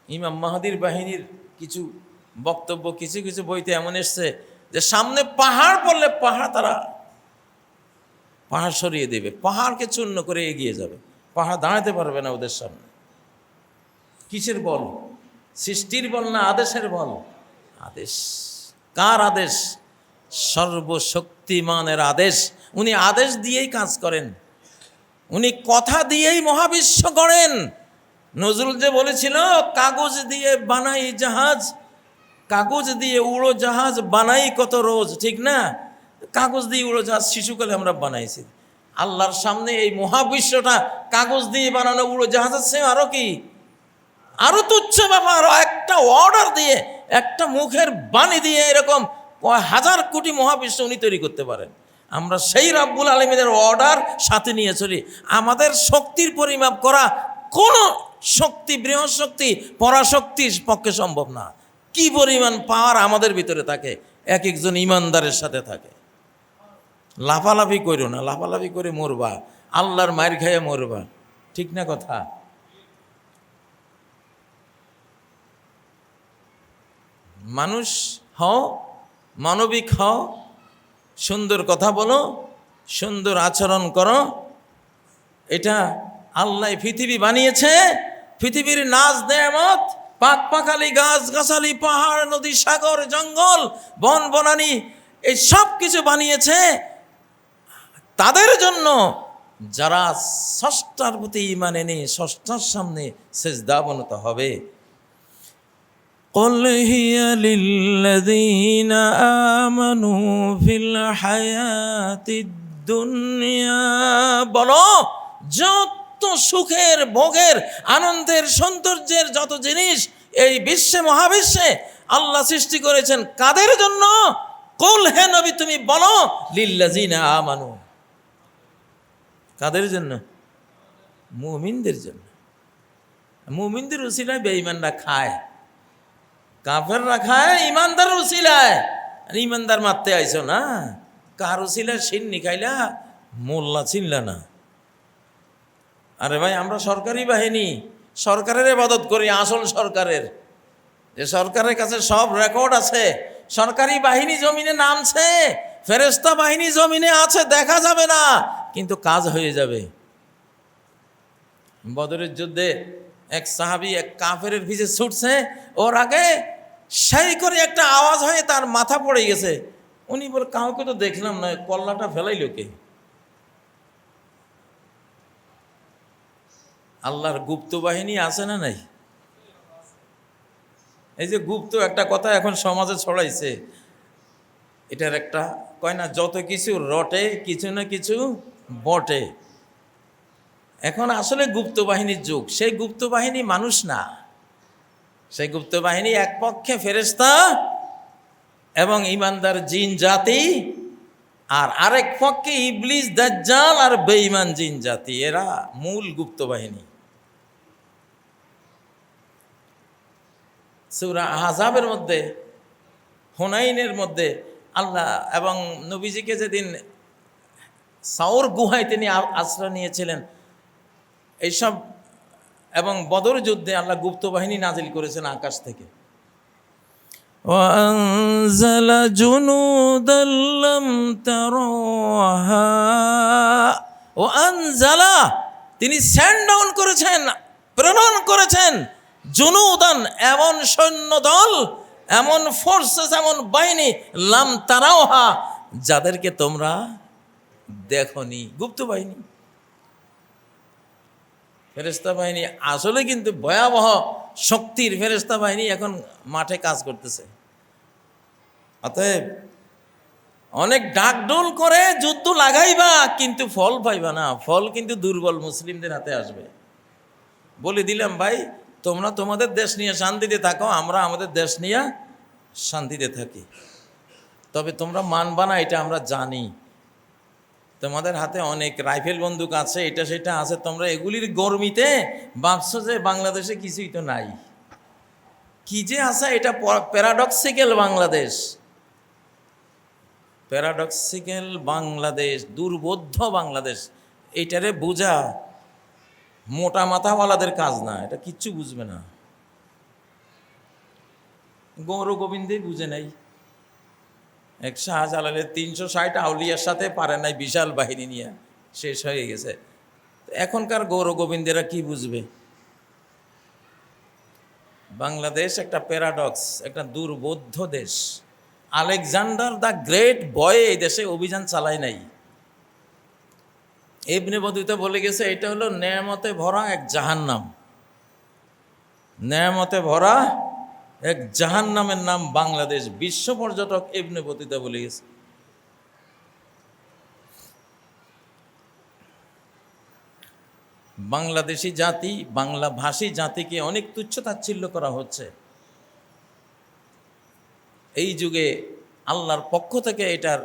ইমাম মাহাদির বাহিনীর কিছু বক্তব্য কিছু কিছু বইতে এমন এসছে যে সামনে পাহাড় পড়লে তারা পাহাড় সরিয়ে দেবে, পাহাড়কে চূর্ণ করে এগিয়ে যাবে, পাহাড় দাঁড়াতে পারবে না ওদের সামনে। কিসের বল? সৃষ্টির বল না আদেশের বল? আদেশ। কার আদেশ? সর্বশক্তিমানের আদেশ। উনি আদেশ দিয়েই কাজ করেন, উনি কথা দিয়েই মহাবিশ্ব গড়েন। নজরুল যে বলেছিল, কাগজ দিয়ে বানাই জাহাজ, কাগজ দিয়ে উড়ো জাহাজ বানাই কত রোজ, ঠিক না? কাগজ দিয়ে উড়ো জাহাজ শিশুকালে আমরা বানাইছি। আল্লাহর সামনে এই মহাবিশ্বটা কাগজ দিয়ে বানানো উড়ো জাহাজের চেয়ে আরো কি, আরো তুচ্ছ ব্যাপার। একটা অর্ডার দিয়ে, একটা মুখের বাণী দিয়ে এরকম হাজার কোটি মহাবিশ্ব উনি তৈরি করতে পারেন। আমরা সেই রাব্বুল আলামিনের অর্ডার সাথে নিয়ে চলি। আমাদের শক্তির পরিমাপ করা কোনো শক্তি, বৃহৎ শক্তি, পরাশক্তির পক্ষে সম্ভব না। কি পরিমাণ পাওয়ার আমাদের ভিতরে থাকে, এক একজন ইমানদারের সাথে থাকে। লাফালাফি করো না, লাফালাফি করে মরবা, আল্লাহর মায়ের খাইয়া মরবা, ঠিক না কথা? মানুষ হও, মানবিক হও, সুন্দর কথা বলো, সুন্দর আচরণ করো। এটা আল্লাহ পৃথিবী বানিয়েছে, পৃথিবীর নাজ নেয়ামত, পাক পাখালি, গাছ গাছালি, পাহাড়, নদী, সাগর, জঙ্গল, বন বনানি, এই সব কিছু বানিয়েছে তাদের জন্য যারা স্রষ্টার প্রতি ঈমান এনে স্রষ্টার সামনে সিজদা অবনত হবে। قل هي للذين آمنوا في الحياة الدنيا। বলো, যত সুখের, ভোগের, আনন্দের, সৌন্দর্যের যত জিনিস এই বিশ্বে, মহাবিশ্বে আল্লাহ সৃষ্টি করেছেন কাদের জন্য? কুল, হে নবী তুমি বলো, লিল্লাযিনা আমানু। কাদের জন্য? মুমিনদের জন্য। মুমিনদের উসিলায় বেঈমানরা খায়, কাফেররা খায় ইমানদার উসিলায়। আর ইমানদার মারতে আইছো না, কার উসিলায় সিন্নি খাইলা মোল্লা চিনলা না। আরে ভাই, আমরা সরকারি বাহিনী, সরকারের ইবাদত করি, আসল সরকারের, যে সরকারের কাছে সব রেকর্ড আছে। সরকারি বাহিনী জমিনে নামছে, ফেরেশতা বাহিনী জমিনে আছে, দেখা যাবে না কিন্তু কাজ হয়ে যাবে। বদরের যুদ্ধে এক সাহাবী এক কাফেরের পিছে ছুটছে, ওর আগে সেই করে একটা আওয়াজ হয়ে তার মাথা পড়ে গেছে। উনি বলে, কাউকে তো দেখলাম না, কল্লাটা ফেলাইল কে? আল্লাহর গুপ্ত বাহিনী আছে না নাই? এই যে গুপ্ত একটা কথা এখন সমাজে ছড়াইছে, এটার একটা কয় না, যত কিছু রটে কিছু না কিছু বটে। এখন আসলে গুপ্ত বাহিনীর যুগ। সেই গুপ্ত বাহিনী মানুষ না, সেই গুপ্ত বাহিনী এক পক্ষে ফেরেশতা এবং ইমানদার জিন জাতি, আর আরেক পক্ষে ইবলিস, দাজ্জাল আর বেঈমান জিন জাতি। এরা মূল গুপ্ত বাহিনী। সূরা আহজাবের মধ্যে, হুনাইনের মধ্যে আল্লাহ এবং নবীজিকে যেদিন সাওর গুহায় তিনি আশ্রয় নিয়েছিলেন, এইসব এবং বদর যুদ্ধে আল্লাহ গুপ্ত বাহিনী নাজিল করেছেন আকাশ থেকে। وأنزل جنودا لم تروها وأنزل, তিনি সেন্ড ডাউন করেছেন, প্রেরণ করেছেন, জুনুদান, এমন সৈন্য দল, এমন ফোর্সেস, এমন বাহিনী, লাম তারাওহা, যাদেরকে তোমরা দেখনি। গুপ্ত বাহিনী, ফেরেশতা বাহিনী আসলে কিন্তু ভয়াবহ শক্তির ফেরেশতা বাহিনী এখন মাঠে কাজ করতেছে। অতএব অনেক ডাকডোল করে যুদ্ধ লাগাইবা, কিন্তু ফল পাইবা না। ফল কিন্তু দুর্বল মুসলিমদের হাতে আসবে। বলে দিলাম ভাই, তোমরা তোমাদের দেশ নিয়ে শান্তিতে থাকো, আমরা আমাদের দেশ নিয়ে শান্তিতে থাকি। তবে তোমরা মানবা না, এটা আমরা জানি। তোমাদের হাতে অনেক রাইফেল বন্দুক আছে, এটা সেটা আছে, তোমরা এগুলির গরমিতে ভাবছো যে বাংলাদেশে কিছুই তো নাই। কি যে আছে, এটা প্যারাডক্সিক্যাল বাংলাদেশ, প্যারাডক্সিক্যাল বাংলাদেশ, দুর্বোধ্য বাংলাদেশ। এইটারে বোঝা মোটা মাথাওয়ালাদের কাজ না, এটা কিচ্ছু বুঝবে না। গৌর গোবিন্দই বুঝে নাই। এক শাহজালালের 360 আউলিয়ার সাথে পারে নাই, বিশাল বাহিনী নিয়ে শেষ হয়ে গেছে। এখনকার গৌর গোবিন্দেরা কি বুঝবে? বাংলাদেশ একটা প্যারাডক্স, একটা দুর্বোধ্য দেশ। আলেকজান্ডার দ্য গ্রেট বয় এই দেশে অভিযান চালায় নাই। ইবনে বতুতা বলে গেছে এটা হলো নেয়ামতে ভরা এক জাহান্নাম। নেয়ামতে ভরা এক জাহান্নামের নাম বাংলাদেশ। বিশ্ব পর্যটক ইবনে বতুতা বলে গেছে। বাংলাদেশি জাতি, বাংলা ভাষী জাতিকে অনেক তুচ্ছ-তাচ্ছিল্য করা হচ্ছে। এই যুগে আল্লাহর পক্ষ থেকে এটার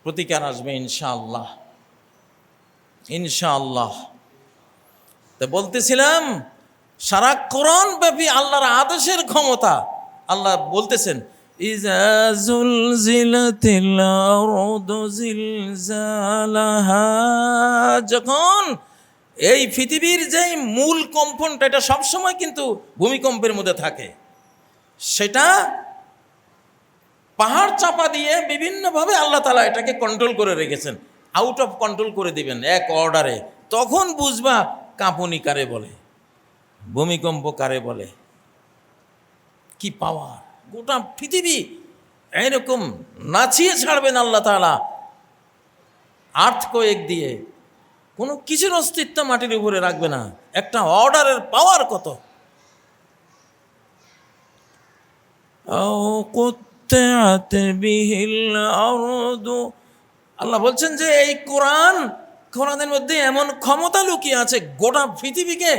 প্রতিকার আসবে ইনশাআল্লাহ, ইনশাআল্লাহ। তো বলতেছিলাম সারা কোরআন ব্যাপী আল্লাহর আদেশের ক্ষমতা। আল্লাহ বলতেছেন ইযা যুলজিলাতিল আরদু জিলজালাহা, যখন এই পৃথিবীর যে মূল কম্পনটা এটা সবসময় কিন্তু ভূমিকম্পের মধ্যে থাকে, সেটা পাহাড় চাপা দিয়ে বিভিন্নভাবে আল্লাহ তাআলা এটাকে কন্ট্রোল করে রেখেছেন। আউট অফ কন্ট্রোল করে দিবেন এক অর্ডারে, তখন বুঝবা কাঁপুনি কারে বলে, ভূমিকম্প কারে বলে। কি পাওয়ার! গোটা পৃথিবী এরকম নাচিয়ে ছাড়বেন আল্লাহ তাআলা আর্থকোয়েক দিয়ে। কোনো কিছুর অস্তিত্ব মাটির উপরে রাখবে না। একটা অর্ডারের পাওয়ার কত! আল্লাহ বলছেন যে এই কোরআনের মধ্যে এমন ক্ষমতা লুকিয়ে আছে, গোটা পৃথিবীকে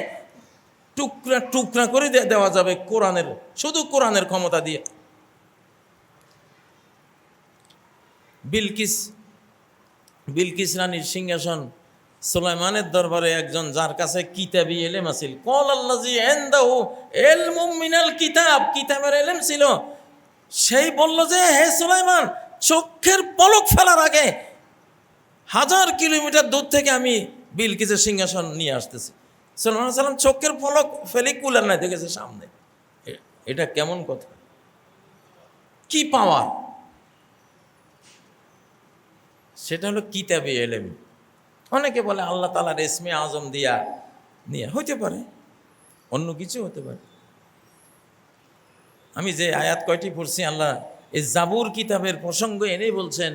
টুকরা টুকরা করে দেওয়া যাবে কোরআনের, শুধু কোরআনের ক্ষমতা দিয়ে। বিলকিস রানীর সিংহাসন সুলাইমানের দরবারে একজন যার কাছে কিতাবি এলেম আছিল, কল আল্লাযী ইনদাহু ইলমুম মিনাল কিতাব, কিতাবের এলেম ছিল, সেই বলল যে হে সুলাইমান, চোখের পলক ফেলার আগে 1000 কিলোমিটার দূর থেকে আমি বিলকিসের সিংহাসন নিয়ে আসতেছি। সুলাইমান সাল্লাম চোখের পলক ফেলে কুলার নাই দেখেছে সামনে। এটা কেমন কথা! কি পাওয়ার! সেটা হলো কিতাবি এলেম। অনেকে বলে আল্লাহ তাআলার ইসমে আজম দিয়া নিয়ে, হইতে পারে, অন্য কিছু হতে পারে। আমি যে আয়াত কয়টি পড়ছি, আল্লাহ এই জাবুর কিতাবের প্রসঙ্গ এনেই বলছেন।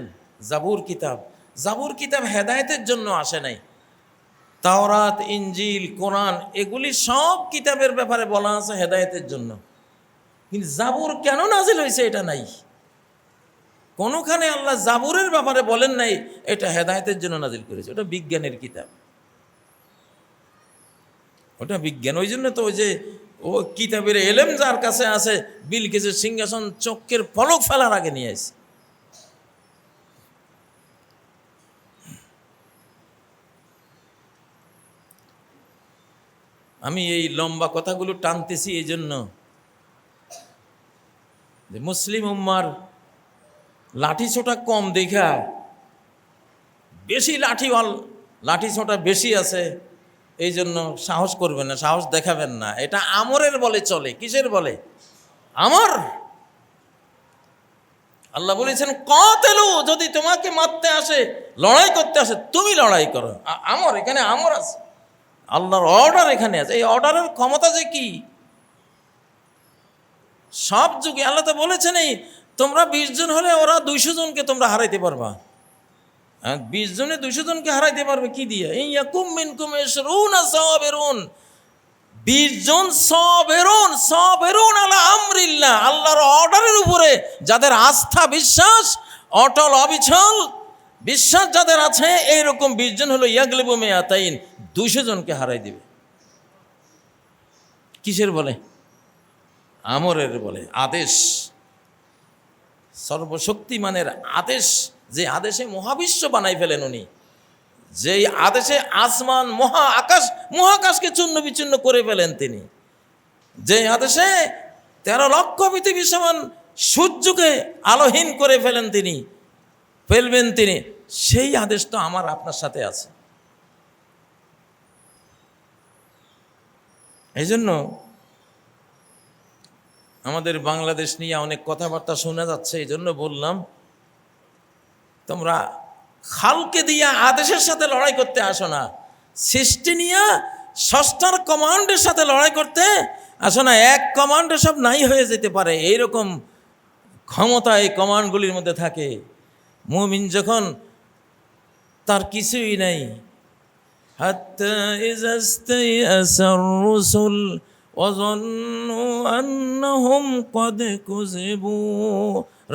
জাবুর কিতাব হেদায়েতের জন্য আসে নাই। তাওরাত, ইনজিল, কোরআন এগুলি সব কিতাবের ব্যাপারে বলা আছে হেদায়েতের জন্য, কিন্তু জাবুর কেন নাজিল হয়েছে এটা নাই। কোনোখানে আল্লাহ জাবুরের ব্যাপারে বলেন নাই এটা হেদায়েতের জন্য নাজিল করেছে। ওটা বিজ্ঞানের কিতাব, ওটা বিজ্ঞান। ওই জন্য তো ওই যে ও কিতাবের এলেম যার কাছে আছে, বিলকিসের সিংহাসন চোখের পলক ফেলার আগে নিয়ে আসে। আমি এই লম্বা কথাগুলো টানতেছি এই জন্য যে মুসলিম উম্মার লাঠি ছোটা কম দেখা বেশি লাঠি ছোটা বেশি আছে, এই জন্য সাহস করবেন না, সাহস দেখাবেন না। এটা আমরের বলে চলে। কিসের বলে? আমর। আল্লাহ বলেছেন কাতিলু, যদি তোমাকে মারতে আসে, লড়াই করতে আসে, তুমি লড়াই করো। আমর, এখানে আমর আছে, আল্লাহর অর্ডার এখানে আছে। এই অর্ডারের ক্ষমতা যে কি! সব যুগে আল্লাহ তো বলেছেন এই তোমরা 20 জন হলে ওরা 200 জনকে তোমরা হারাইতে পারবা। 20 জনে 200 জনকে হারাইতে পারবে কি দিয়ে? ইয়াকুম মিনকুম 20 জন সাবেরুন আলা আমরিল্লাহ, আল্লাহর অর্ডারের উপরে যাদের আস্থা বিশ্বাস অটল অবিচল বিশ্বাস যাদের আছে, এইরকম 20 জন হলো ইয়াগলিবু মিয়াতাইন, 200 জনকে হারাই দিবে। কিসের বলে? আমরের বলে। আদেশ, সর্বশক্তিমানের আদেশ, যে আদেশে মহাবিশ্ব বানাই ফেলেন উনি, যেই আদেশে আসমান মহাকাশকে চূর্ণ বিচূর্ণ করে ফেলেন তিনি, যে আদেশে 13 লক্ষ পৃথিবী সমান সূর্যকে আলোহীন করে ফেলবেন তিনি, সেই আদেশ তো আমার আপনার সাথে আছে। এই জন্য আমাদের বাংলাদেশ নিয়ে অনেক কথাবার্তা শোনা যাচ্ছে, এই জন্য বললাম তোমরা খালকে দিয়ে আদেশের সাথে লড়াই করতে আসো না, সৃষ্টি নিয়ে ষষ্ঠার কমান্ডের সাথে লড়াই করতে আসো না। এক কমান্ডে সব নাই হয়ে যেতে পারে, এইরকম ক্ষমতা এই কমান্ডগুলির মধ্যে থাকে। মুমিন যখন তার কিছুই নেই, হাত্তা ইযা ইসতাইআসার রুসুল ওয়া যান্নু আন্নাহুম ক্বাদ কুযিবু,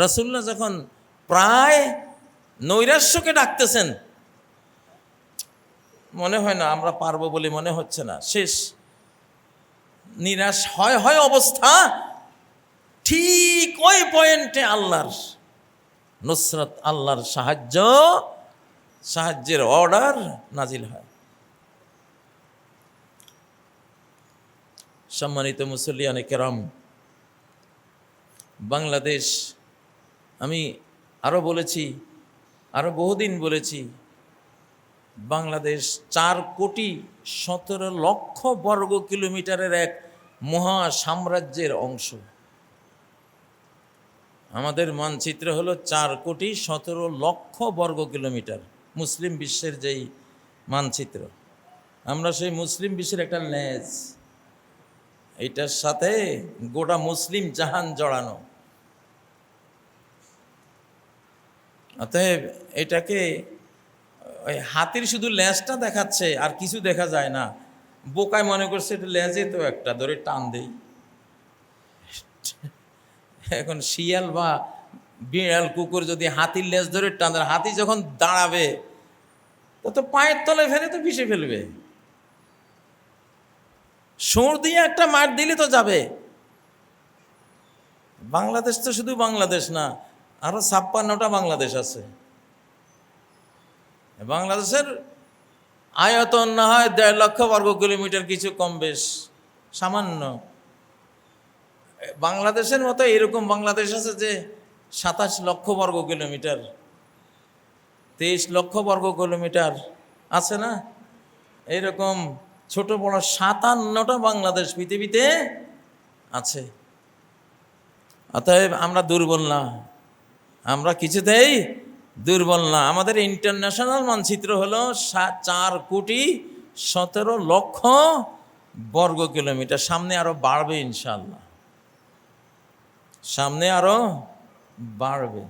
রাসূলুল্লাহ যখন প্রায় নৈরাশ্যকে ডাকতেছেন, মনে হয় না আমরা পারবো বলে মনে হচ্ছে না, শেষ নিরাশ হয় অবস্থা, ঠিক ওই পয়েন্টে আল্লাহর নুসরত, আল্লাহর সাহায্যের অর্ডার নাজিল হয়। সম্মানিত মুসল্লিয়ানে কেরাম, বাংলাদেশ, আমি আরও বলেছি, আরও বহুদিন বলেছি, বাংলাদেশ 4,17,00,000 বর্গ কিলোমিটারের এক মহা সাম্রাজ্যের অংশ। আমাদের মানচিত্র হলো 4,17,00,000 বর্গ কিলোমিটার, মুসলিম বিশ্বের যেই মানচিত্র। আমরা সেই মুসলিম বিশ্বের একটা লেজ, এইটার সাথে গোটা মুসলিম জাহান জড়ানো। অতএব এটাকে ওই হাতির শুধু লেজটা দেখাচ্ছে, আর কিছু দেখা যায় না। বোকায় মনে করছে এটা লেজে তো একটা ধরে টান দেই। এখন শিয়াল বা বিড়াল কুকুর যদি হাতির লেজ ধরে টান দেয়, হাতি যখন দাঁড়াবে তো পায়ের তলে ফেলে তো পিষে ফেলবে। সুর দিয়ে একটা মার দিলে তো যাবে। বাংলাদেশ তো শুধু বাংলাদেশ না, আরো 56টা বাংলাদেশ আছে। বাংলাদেশের আয়তন না হয় 1.5 লক্ষ বর্গ কিলোমিটার, কিছু কম বেশ সামান্য। বাংলাদেশের মতো এরকম বাংলাদেশ আছে যে 27 লক্ষ বর্গ কিলোমিটার, 23 লক্ষ বর্গ কিলোমিটার আছে না? এরকম ছোট বড় 57টা বাংলাদেশ পৃথিবীতে আছে। অতএব আমরা দুর্বল না, আমরা কিছুতেই দুর্বল না। আমাদের ইন্টারন্যাশনাল মানচিত্র হলো 4,17,00,000 বর্গ কিলোমিটার। সামনে আরো বাড়বে ইনশাআল্লাহ, সামনে আরো বাড়বে।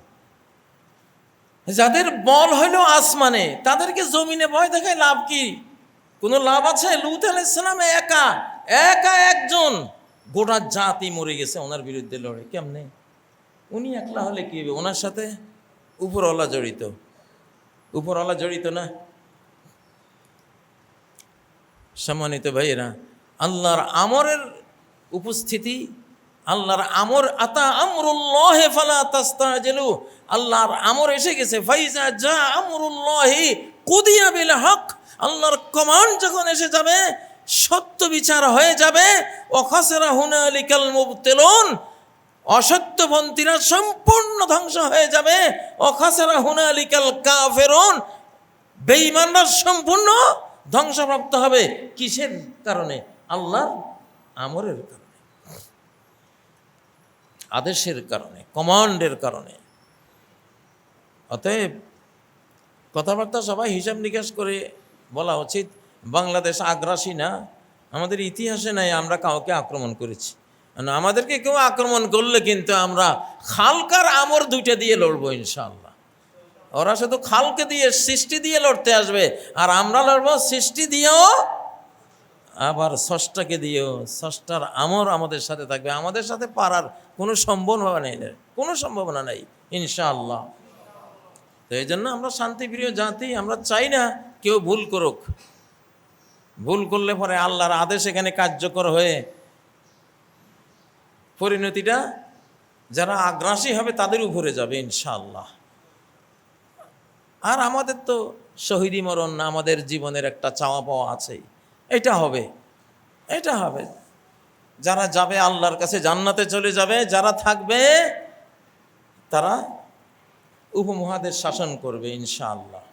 যাদের বল হইল আসমানে, তাদেরকে জমিনে ভয় দেখায় লাভ কি? কোনো লাভ আছে? লূত আলাইহিস সালাম একা একজন, গোটা জাতি মরে গেছে ওনার বিরুদ্ধে লড়ে। কেমনে? উনি একলা হলে কি হবে? ওনার সাথে উপরওয়ালা জড়িত, উপরওয়ালা জড়িত না? সম্মানিত ভাইয়েরা, আল্লাহর আমরের উপস্থিতি, আল্লাহর আমর, আতা আমরুল্লাহি ফালা তাস্তাজিলু, আল্লাহর আমর এসে গেছে। ফাইজা জা আমরুল্লাহি কুদিয়া বিল হক, আল্লাহর কমান্ড যখন এসে যাবে, সত্য বিচার হয়ে যাবে। ওয়া খাসিরা হুনালিকাল মুবতিলুন, অসত্যপন্থীরা সম্পূর্ণ ধ্বংস হয়ে যাবে। ওয়া খাসিরা হুনালিকাল কাফিরুন, বেঈমানরা সম্পূর্ণ ধ্বংসপ্রাপ্ত হবে। কিসের কারণে? আল্লাহর আমরের কারণে, আদেশের কারণে, কমান্ডের কারণে। অতএব কথাবার্তা সবাই হিসাব নিকাশ করে বলা উচিত। বাংলাদেশ আগ্রাসী না, আমাদের ইতিহাসে নাই আমরা কাউকে আক্রমণ করেছি। আমাদেরকে কেউ আক্রমণ করলে কিন্তু আমরা খালকার আমর দুইটা দিয়ে লড়বো ইনশাআল্লাহ। ওরা শুধু খালকে দিয়ে, সৃষ্টি দিয়ে লড়তে আসবে, আর আমরা লড়বো সৃষ্টি দিয়েও, আবার স্রষ্টাকে দিয়েও। স্রষ্টার আমর আমাদের সাথে থাকবে, আমাদের সাথে পারার কোনো সম্ভাবনা নেই, কোনো সম্ভাবনা নেই ইনশাআল্লাহ। তো এই জন্য আমরা শান্তিপ্রিয় জাতি, আমরা চাই না কেউ ভুল করুক। ভুল করলে পরে আল্লাহর আদেশ এখানে কার্যকর হয়ে পরিণতিটা যারা আগ্রাসী হবে তাদের উপরে যাবে ইনশাআল্লাহ। আর আমাদের তো শহীদি মরণ না, আমাদের জীবনের একটা চাওয়া পাওয়া আছেই, এটা হবে, এটা হবে। যারা যাবে আল্লাহর কাছে জান্নাতে চলে যাবে, যারা থাকবে তারা উপমহাদেশ শাসন করবে ইনশাআল্লাহ।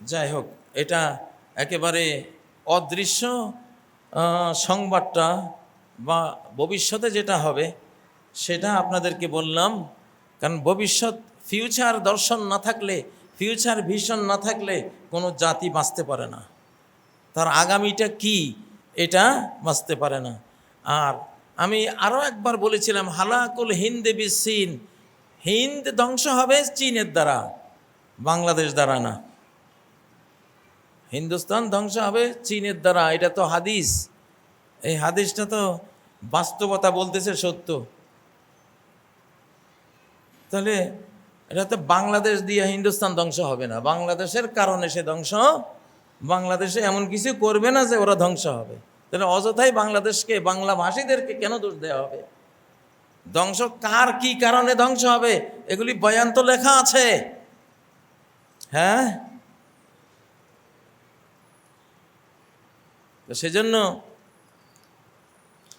যাই হোক, এটা একেবারে অদৃশ্য সংবাদটা বা ভবিষ্যতে যেটা হবে সেটা আপনাদেরকে বললাম। কারণ ভবিষ্যৎ ফিউচার দর্শন না থাকলে, ফিউচার ভিশন না থাকলে কোনো জাতি বাঁচতে পারে না, তার আগামীটা কি এটা বাঁচতে পারে না। আর আমি আরও একবার বলেছিলাম, হালাকুল হিন্দে বিসিন, হিন্দ ধ্বংস হবে চীনের দ্বারা, বাংলাদেশ দ্বারা না। হিন্দুস্তান ধ্বংস হবে চীনের দ্বারা, এটা তো হাদিস। এই হাদিসটা তো বাস্তবতা বলতেছে সত্য। তাহলে এটা তো বাংলাদেশ দিয়ে হিন্দুস্তান ধ্বংস হবে না, বাংলাদেশের কারণে সে ধ্বংস, বাংলাদেশে এমন কিছু করবে না যে ওরা ধ্বংস হবে। তাহলে অযথাই বাংলাদেশকে, বাংলা ভাষীদেরকে কেন দোষ দেওয়া হবে? ধ্বংস কার কি কারণে ধ্বংস হবে এগুলি বয়ান তো লেখা আছে। হ্যাঁ, তো সেজন্য